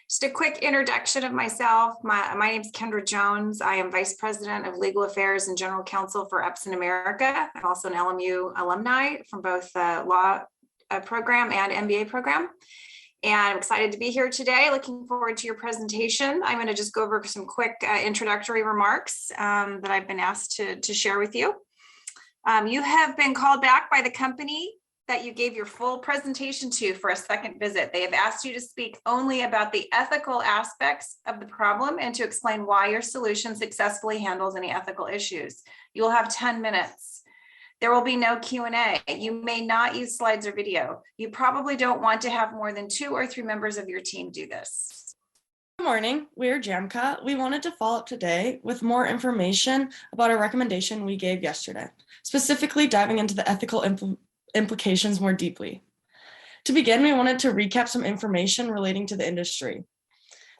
Just a quick introduction of myself. My name is Kendra Jones. I am Vice President of Legal Affairs and General Counsel for EPS in America. I'm also an LMU alumni from both the law program and MBA program. And I'm excited to be here today. Looking forward to your presentation. I'm going to just go over some quick introductory remarks that I've been asked to share with you. You have been called back by the company that you gave your full presentation to for a second visit. They have asked you to speak only about the ethical aspects of the problem and to explain why your solution successfully handles any ethical issues. You will have 10 minutes. There will be no Q&A. You may not use slides or video. You probably don't want to have more than 2 or 3 members of your team do this. Good morning, we're JAMCA. We wanted to follow up today with more information about a recommendation we gave yesterday, specifically diving into the ethical implications more deeply. To begin, we wanted to recap some information relating to the industry.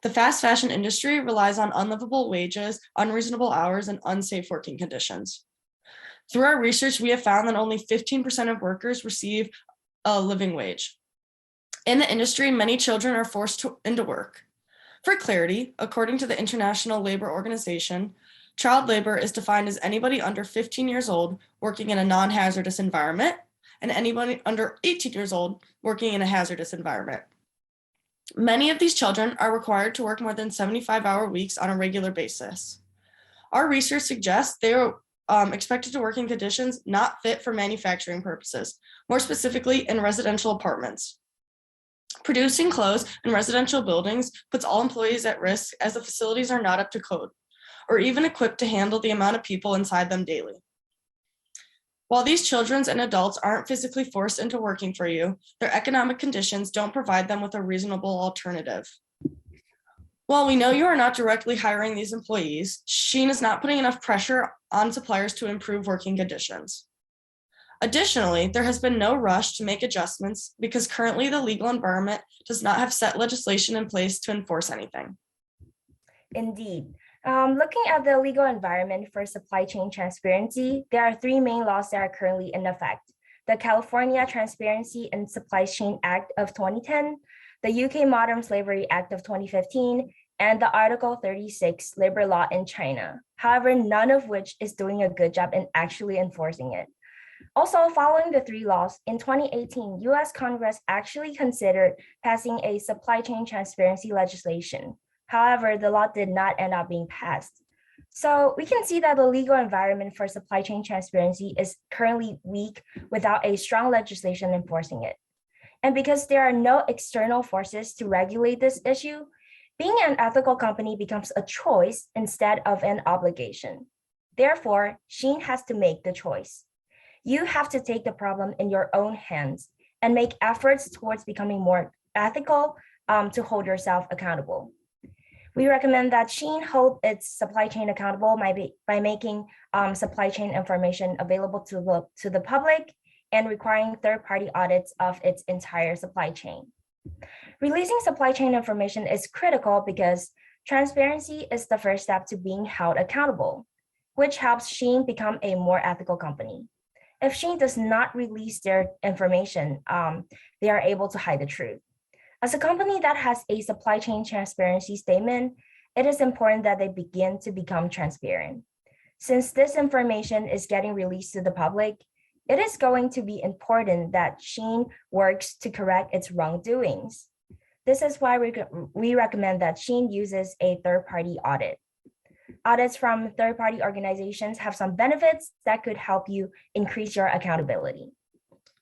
The fast fashion industry relies on unlivable wages, unreasonable hours, and unsafe working conditions. Through our research, we have found that only 15% of workers receive a living wage. In the industry, many children are forced into work. For clarity, according to the International Labor Organization, child labor is defined as anybody under 15 years old working in a non-hazardous environment, and anybody under 18 years old working in a hazardous environment. Many of these children are required to work more than 75-hour weeks on a regular basis. Our research suggests they are expected to work in conditions not fit for manufacturing purposes, more specifically in residential apartments. Producing clothes in residential buildings puts all employees at risk as the facilities are not up to code or even equipped to handle the amount of people inside them daily. While these children and adults aren't physically forced into working for you, their economic conditions don't provide them with a reasonable alternative. While we know you are not directly hiring these employees, Shein is not putting enough pressure on suppliers to improve working conditions. Additionally, there has been no rush to make adjustments because currently the legal environment does not have set legislation in place to enforce anything. Indeed. Looking at the legal environment for supply chain transparency, there are 3 main laws that are currently in effect: the California Transparency and Supply Chain Act of 2010, the UK Modern Slavery Act of 2015, and the Article 36 labor law in China. However, none of which is doing a good job in actually enforcing it. Also, following the 3 laws, in 2018, US Congress actually considered passing a supply chain transparency legislation. However, the law did not end up being passed. So we can see that the legal environment for supply chain transparency is currently weak without a strong legislation enforcing it. And because there are no external forces to regulate this issue, being an ethical company becomes a choice instead of an obligation. Therefore, Shein has to make the choice. You have to take the problem in your own hands and make efforts towards becoming more ethical to hold yourself accountable. We recommend that Shein hold its supply chain accountable by making supply chain information available to the public and requiring third-party audits of its entire supply chain. Releasing supply chain information is critical because transparency is the first step to being held accountable, which helps Shein become a more ethical company. If Shein does not release their information, they are able to hide the truth. As a company that has a supply chain transparency statement, it is important that they begin to become transparent. Since this information is getting released to the public, it is going to be important that Shein works to correct its wrongdoings. This is why we recommend that Shein uses a third-party audit. Audits from third-party organizations have some benefits that could help you increase your accountability.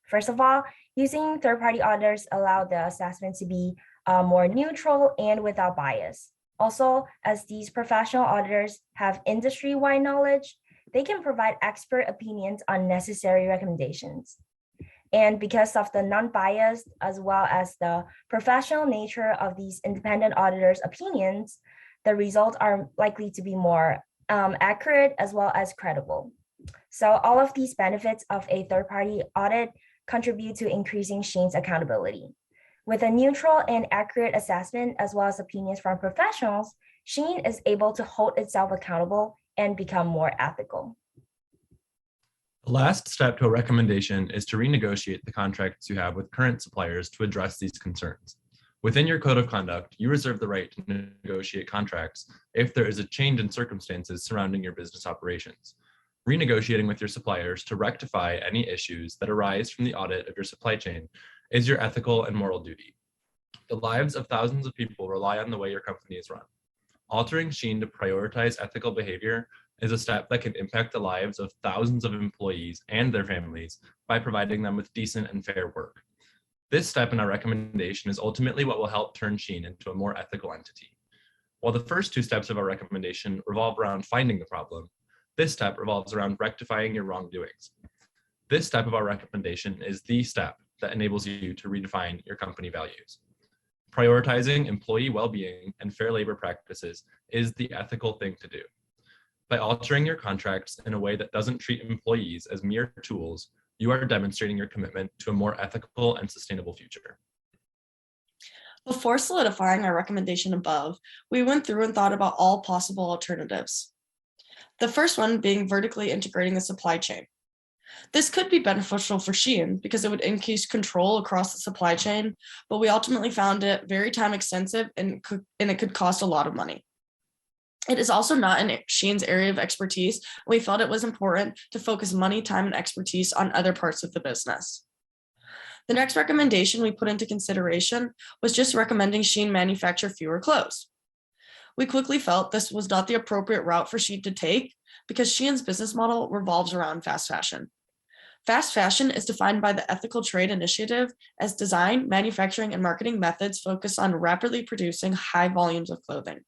First of all, using third-party auditors allow the assessment to be more neutral and without bias. Also, as these professional auditors have industry-wide knowledge, they can provide expert opinions on necessary recommendations. And because of the non-biased as well as the professional nature of these independent auditors' opinions, the results are likely to be more accurate as well as credible. So all of these benefits of a third-party audit contribute to increasing Shein's accountability. With a neutral and accurate assessment, as well as opinions from professionals, Shein is able to hold itself accountable and become more ethical. The last step to a recommendation is to renegotiate the contracts you have with current suppliers to address these concerns. Within your code of conduct, you reserve the right to negotiate contracts if there is a change in circumstances surrounding your business operations. Renegotiating with your suppliers to rectify any issues that arise from the audit of your supply chain is your ethical and moral duty. The lives of thousands of people rely on the way your company is run. Altering Sheen to prioritize ethical behavior is a step that can impact the lives of thousands of employees and their families by providing them with decent and fair work. This step in our recommendation is ultimately what will help turn Sheen into a more ethical entity. While the first two steps of our recommendation revolve around finding the problem, this step revolves around rectifying your wrongdoings. This step of our recommendation is the step that enables you to redefine your company values. Prioritizing employee well-being and fair labor practices is the ethical thing to do. By altering your contracts in a way that doesn't treat employees as mere tools, you are demonstrating your commitment to a more ethical and sustainable future. Before solidifying our recommendation above, we went through and thought about all possible alternatives. The first one being vertically integrating the supply chain. This could be beneficial for Shein because it would increase control across the supply chain, but we ultimately found it very time extensive and it could cost a lot of money. It is also not in Shein's area of expertise. We felt it was important to focus money, time, and expertise on other parts of the business. The next recommendation we put into consideration was just recommending Shein manufacture fewer clothes. We quickly felt this was not the appropriate route for Shein to take because Shein's business model revolves around fast fashion. Fast fashion is defined by the Ethical Trade Initiative as design, manufacturing, and marketing methods focused on rapidly producing high volumes of clothing.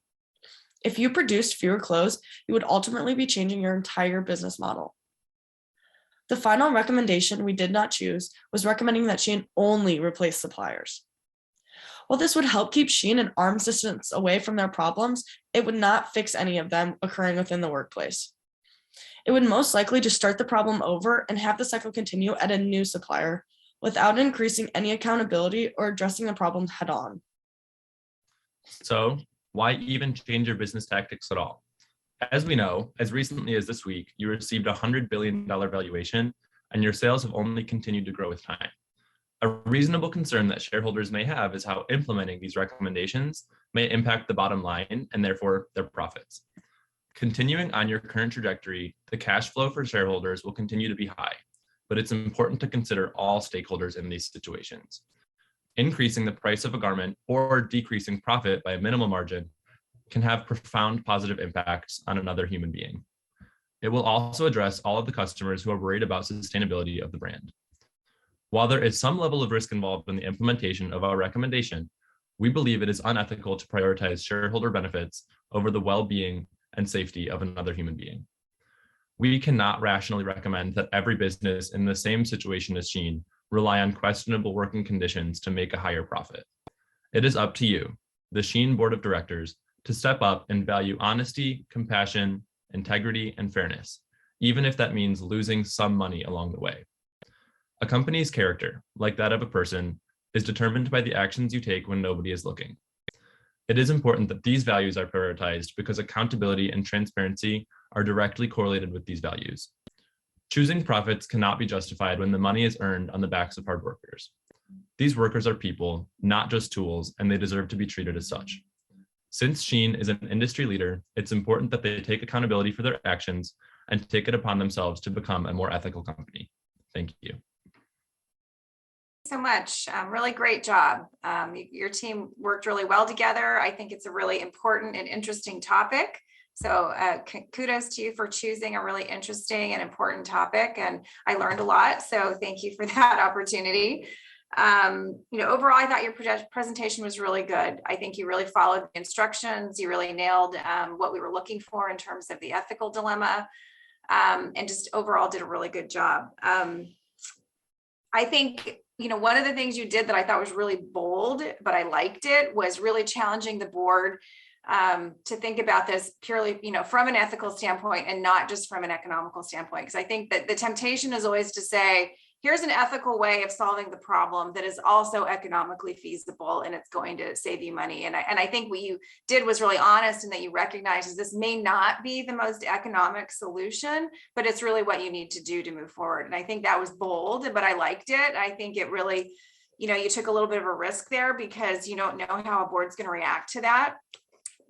If you produced fewer clothes, you would ultimately be changing your entire business model. The final recommendation we did not choose was recommending that Shein only replace suppliers. While this would help keep Shein an arm's distance away from their problems, it would not fix any of them occurring within the workplace. It would most likely just start the problem over and have the cycle continue at a new supplier without increasing any accountability or addressing the problem head on. So, why even change your business tactics at all? As we know, as recently as this week, you received a $100 billion valuation and your sales have only continued to grow with time. A reasonable concern that shareholders may have is how implementing these recommendations may impact the bottom line and therefore their profits. Continuing on your current trajectory, the cash flow for shareholders will continue to be high, but it's important to consider all stakeholders in these situations. Increasing the price of a garment or decreasing profit by a minimal margin can have profound positive impacts on another human being. It will also address all of the customers who are worried about sustainability of the brand. While there is some level of risk involved in the implementation of our recommendation, we believe it is unethical to prioritize shareholder benefits over the well-being and safety of another human being. We cannot rationally recommend that every business in the same situation as Shein rely on questionable working conditions to make a higher profit. It is up to you, the Shein Board of Directors, to step up and value honesty, compassion, integrity, and fairness, even if that means losing some money along the way. A company's character, like that of a person, is determined by the actions you take when nobody is looking. It is important that these values are prioritized because accountability and transparency are directly correlated with these values. Choosing profits cannot be justified when the money is earned on the backs of hard workers. These workers are people, not just tools, and they deserve to be treated as such. Since Shein is an industry leader, it's important that they take accountability for their actions and take it upon themselves to become a more ethical company. Thank you. So much. Really great job. Your team worked really well together. I think it's a really important and interesting topic. So kudos to you for choosing a really interesting and important topic. And I learned a lot. So thank you for that opportunity. Overall, I thought your presentation was really good. I think you really followed the instructions. You really nailed what we were looking for in terms of the ethical dilemma, and just overall did a really good job. I think one of the things you did that I thought was really bold, but I liked it, was really challenging the board to think about this purely, from an ethical standpoint and not just from an economical standpoint. Because I think that the temptation is always to say, here's an ethical way of solving the problem that is also economically feasible and it's going to save you money. And I think what you did was really honest in that you recognize this may not be the most economic solution, but it's really what you need to do to move forward. And I think that was bold, but I liked it. I think it really you took a little bit of a risk there because you don't know how a board's going to react to that.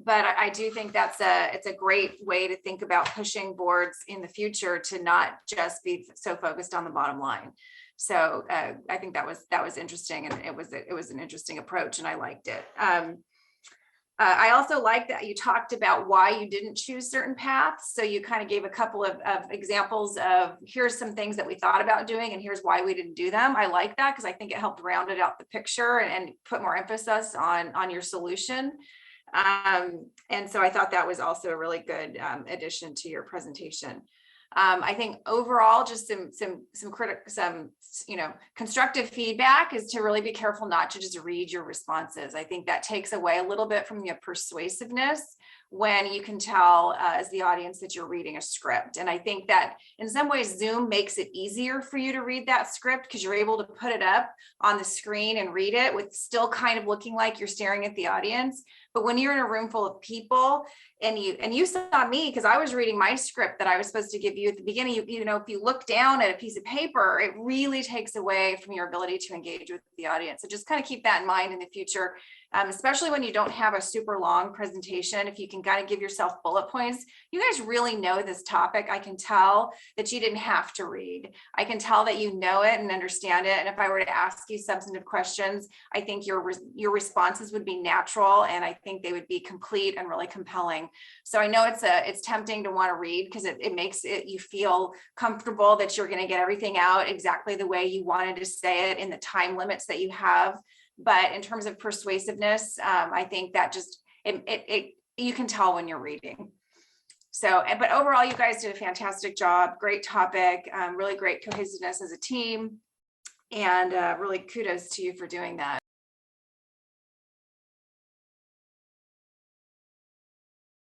But I do think it's a great way to think about pushing boards in the future to not just be so focused on the bottom line. So I think that was interesting, and it was an interesting approach, and I liked it. I also like that you talked about why you didn't choose certain paths. So you kind of gave a couple of examples of here's some things that we thought about doing and here's why we didn't do them. I like that because I think it helped round it out the picture and put more emphasis on your solution. And so I thought that was also a really good addition to your presentation. I think overall, just some constructive feedback is to really be careful not to just read your responses. I think that takes away a little bit from your persuasiveness when you can tell as the audience that you're reading a script. And I think that in some ways, Zoom makes it easier for you to read that script because you're able to put it up on the screen and read it with still kind of looking like you're staring at the audience. But when you're in a room full of people and you saw me because I was reading my script that I was supposed to give you at the beginning, if you look down at a piece of paper, it really takes away from your ability to engage with the audience. So just kind of keep that in mind in the future, especially when you don't have a super long presentation. If you can kind of give yourself bullet points, you guys really know this topic. I can tell that you didn't have to read. I can tell that you know it and understand it. And if I were to ask you substantive questions, I think your responses would be natural, and I think they would be complete and really compelling. So I know it's tempting to want to read because it makes you feel comfortable that you're going to get everything out exactly the way you wanted to say it in the time limits that you have. But in terms of persuasiveness, I think that just you can tell when you're reading. So, but overall, you guys did a fantastic job. Great topic, really great cohesiveness as a team, and really kudos to you for doing that.